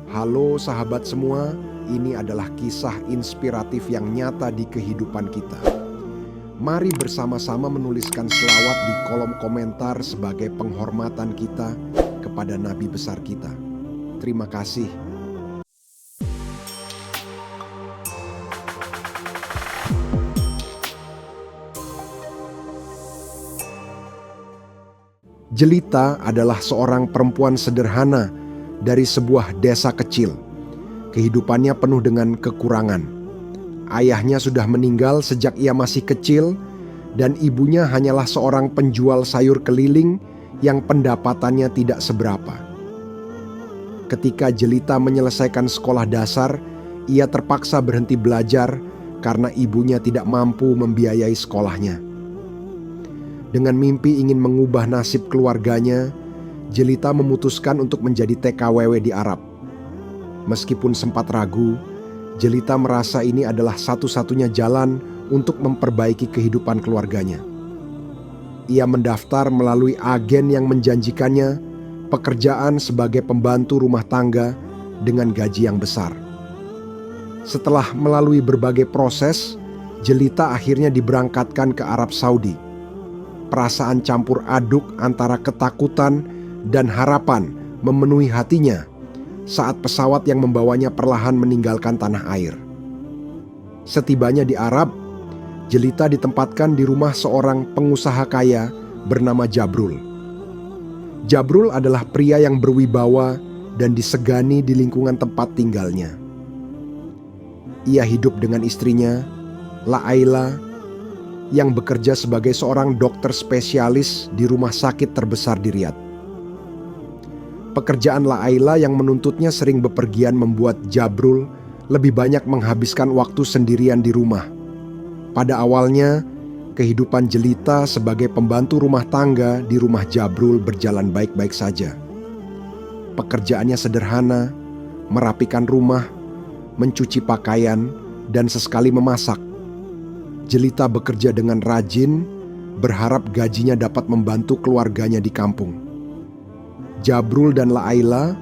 Halo sahabat semua, ini adalah kisah inspiratif yang nyata di kehidupan kita. Mari bersama-sama menuliskan selawat di kolom komentar sebagai penghormatan kita kepada Nabi besar kita. Terima kasih. Jelita adalah seorang perempuan sederhana dari sebuah desa kecil. Kehidupannya penuh dengan kekurangan. Ayahnya sudah meninggal sejak ia masih kecil, dan ibunya hanyalah seorang penjual sayur keliling yang pendapatannya tidak seberapa. Ketika Jelita menyelesaikan sekolah dasar, ia terpaksa berhenti belajar karena ibunya tidak mampu membiayai sekolahnya. Dengan mimpi ingin mengubah nasib keluarganya, Jelita memutuskan untuk menjadi TKWW di Arab. Meskipun sempat ragu, Jelita merasa ini adalah satu-satunya jalan untuk memperbaiki kehidupan keluarganya. Ia mendaftar melalui agen yang menjanjikannya pekerjaan sebagai pembantu rumah tangga dengan gaji yang besar. Setelah melalui berbagai proses, Jelita akhirnya diberangkatkan ke Arab Saudi. Perasaan campur aduk antara ketakutan dan harapan memenuhi hatinya saat pesawat yang membawanya perlahan meninggalkan tanah air. Setibanya di Arab, Jelita ditempatkan di rumah seorang pengusaha kaya bernama Jabrul. Jabrul adalah pria yang berwibawa dan disegani di lingkungan tempat tinggalnya. Ia hidup dengan istrinya, Laila, yang bekerja sebagai seorang dokter spesialis di rumah sakit terbesar di Riyadh. Pekerjaan Laila yang menuntutnya sering bepergian membuat Jabrul lebih banyak menghabiskan waktu sendirian di rumah. Pada awalnya, kehidupan Jelita sebagai pembantu rumah tangga di rumah Jabrul berjalan baik-baik saja. Pekerjaannya sederhana, merapikan rumah, mencuci pakaian, dan sesekali memasak. Jelita bekerja dengan rajin, berharap gajinya dapat membantu keluarganya di kampung. Jabrul dan Laila,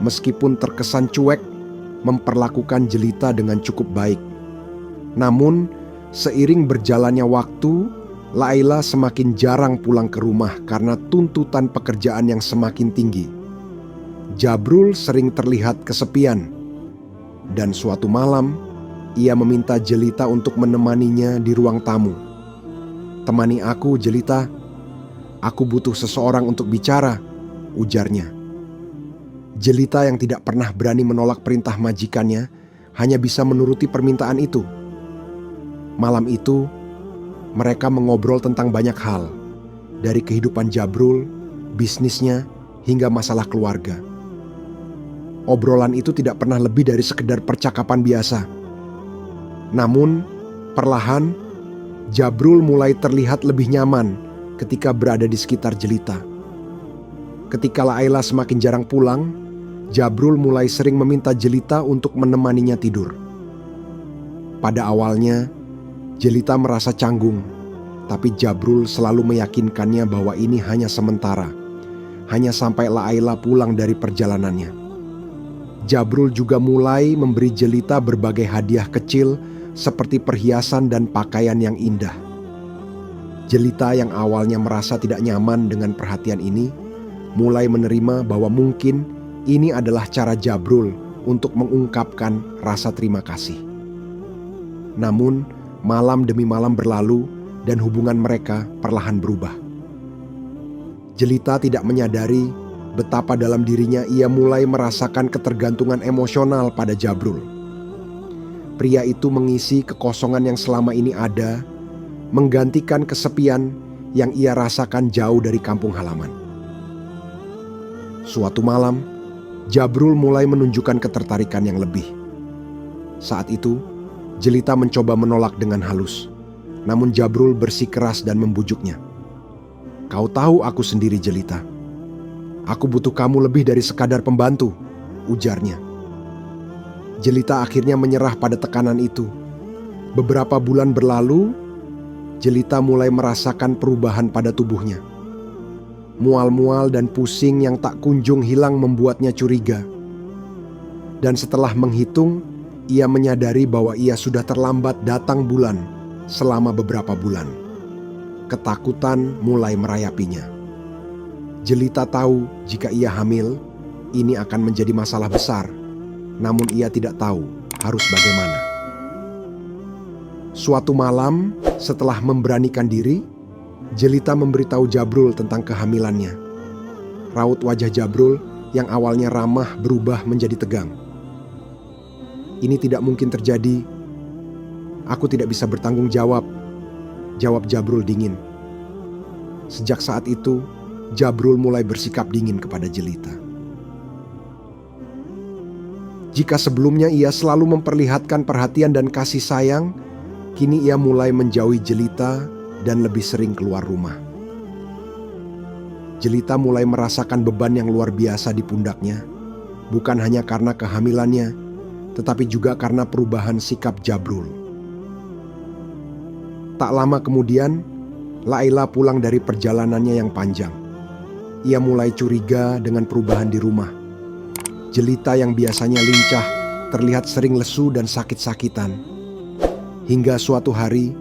meskipun terkesan cuek, memperlakukan Jelita dengan cukup baik. Namun, seiring berjalannya waktu, Laila semakin jarang pulang ke rumah karena tuntutan pekerjaan yang semakin tinggi. Jabrul sering terlihat kesepian, dan suatu malam, ia meminta Jelita untuk menemaninya di ruang tamu. "Temani aku, Jelita. Aku butuh seseorang untuk bicara," ujarnya. Jelita yang tidak pernah berani menolak perintah majikannya hanya bisa menuruti permintaan itu. Malam itu, mereka mengobrol tentang banyak hal, dari kehidupan Jabrul, bisnisnya, hingga masalah keluarga. Obrolan itu tidak pernah lebih dari sekedar percakapan biasa. Namun, perlahan, Jabrul mulai terlihat lebih nyaman ketika berada di sekitar Jelita. Ketika Laila semakin jarang pulang, Jabrul mulai sering meminta Jelita untuk menemaninya tidur. Pada awalnya, Jelita merasa canggung, tapi Jabrul selalu meyakinkannya bahwa ini hanya sementara, hanya sampai Laila pulang dari perjalanannya. Jabrul juga mulai memberi Jelita berbagai hadiah kecil seperti perhiasan dan pakaian yang indah. Jelita yang awalnya merasa tidak nyaman dengan perhatian ini, mulai menerima bahwa mungkin ini adalah cara Jabrul untuk mengungkapkan rasa terima kasih. Namun, malam demi malam berlalu dan hubungan mereka perlahan berubah. Jelita tidak menyadari betapa dalam dirinya ia mulai merasakan ketergantungan emosional pada Jabrul. Pria itu mengisi kekosongan yang selama ini ada, menggantikan kesepian yang ia rasakan jauh dari kampung halaman. Suatu malam, Jabrul mulai menunjukkan ketertarikan yang lebih. Saat itu, Jelita mencoba menolak dengan halus. Namun Jabrul bersikeras dan membujuknya. "Kau tahu aku sendiri, Jelita. Aku butuh kamu lebih dari sekadar pembantu," ujarnya. Jelita akhirnya menyerah pada tekanan itu. Beberapa bulan berlalu, Jelita mulai merasakan perubahan pada tubuhnya. Mual-mual dan pusing yang tak kunjung hilang membuatnya curiga. Dan setelah menghitung, ia menyadari bahwa ia sudah terlambat datang bulan selama beberapa bulan. Ketakutan mulai merayapinya. Jelita tahu jika ia hamil, ini akan menjadi masalah besar, namun ia tidak tahu harus bagaimana. Suatu malam, setelah memberanikan diri, Jelita memberitahu Jabrul tentang kehamilannya. Raut wajah Jabrul yang awalnya ramah berubah menjadi tegang. "Ini tidak mungkin terjadi. Aku tidak bisa bertanggung jawab," jawab Jabrul dingin. Sejak saat itu, Jabrul mulai bersikap dingin kepada Jelita. Jika sebelumnya ia selalu memperlihatkan perhatian dan kasih sayang, kini ia mulai menjauhi Jelita dan lebih sering keluar rumah. Jelita mulai merasakan beban yang luar biasa di pundaknya, bukan hanya karena kehamilannya, tetapi juga karena perubahan sikap Jabrul. Tak lama kemudian, Laila pulang dari perjalanannya yang panjang. Ia mulai curiga dengan perubahan di rumah. Jelita yang biasanya lincah terlihat sering lesu dan sakit-sakitan. Hingga suatu hari,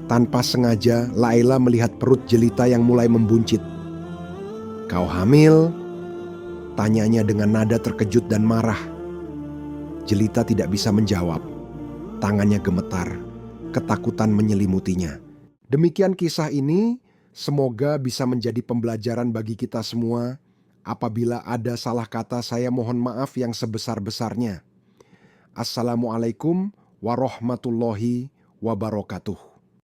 tanpa sengaja Laila melihat perut Jelita yang mulai membuncit. "Kau hamil?" tanyanya dengan nada terkejut dan marah. Jelita tidak bisa menjawab. Tangannya gemetar, ketakutan menyelimutinya. Demikian kisah ini, semoga bisa menjadi pembelajaran bagi kita semua. Apabila ada salah kata, saya mohon maaf yang sebesar-besarnya. Assalamualaikum warahmatullahi wabarakatuh.